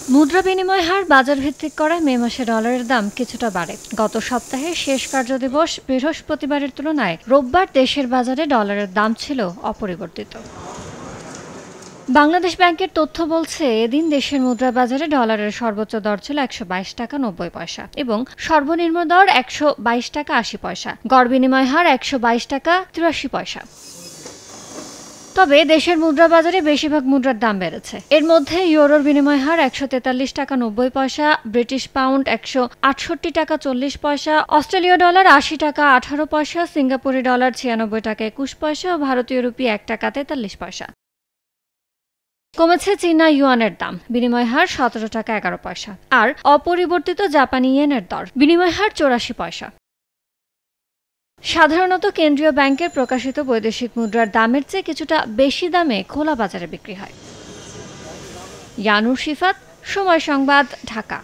মুদ্রা বিনিময় হার বাজার ভিত্তিক করায় মে মাসে ডলারের দাম কিছুটা বাড়ে। গত সপ্তাহে শেষ কার্যদিবস বৃহস্পতিবারের তুলনায় রোববার দেশের বাজারে ডলারের দাম ছিল অপরিবর্তিত। বাংলাদেশ ব্যাংকের তথ্য বলছে, এদিন দেশের মুদ্রা বাজারে ডলারের সর্বোচ্চ দর ছিল ১২২ টাকা ৯০ পয়সা এবং সর্বনিম্ন দর ১২২ টাকা ৮০ পয়সা। গড় বিনিময় হার ১২২ টাকা ৮৩ পয়সা। তবে দেশের মুদ্রা বাজারে বেশিরভাগ মুদ্রার দাম বেড়েছে। এর মধ্যে ইউরোর বিনিময় হার ১৪৩ টাকা ৯০ পয়সা, ব্রিটিশ পাউন্ড ১৬৮ টাকা ৪০ পয়সা, অস্ট্রেলীয় ডলার ৮০ টাকা ১৮ পয়সা, সিঙ্গাপুরি ডলার ৯৬ টাকা ২১ পয়সা ও ভারতীয় রুপি ১ টাকা ৪৩ পয়সা। কমেছে চীনা ইউয়ানের দাম, বিনিময় হার ১৭ টাকা ১১ পয়সা। আর অপরিবর্তিত জাপানি ইয়েনের দর, বিনিময় হার ৮৪ পয়সা। সাধারণত কেন্দ্রীয় ব্যাংকের প্রকাশিত বৈদেশিক মুদ্রার দামের চেয়ে কিছুটা বেশি দামে খোলা বাজারে বিক্রি হয়। ইয়ানুর শিফাত, সময় সংবাদ, ঢাকা।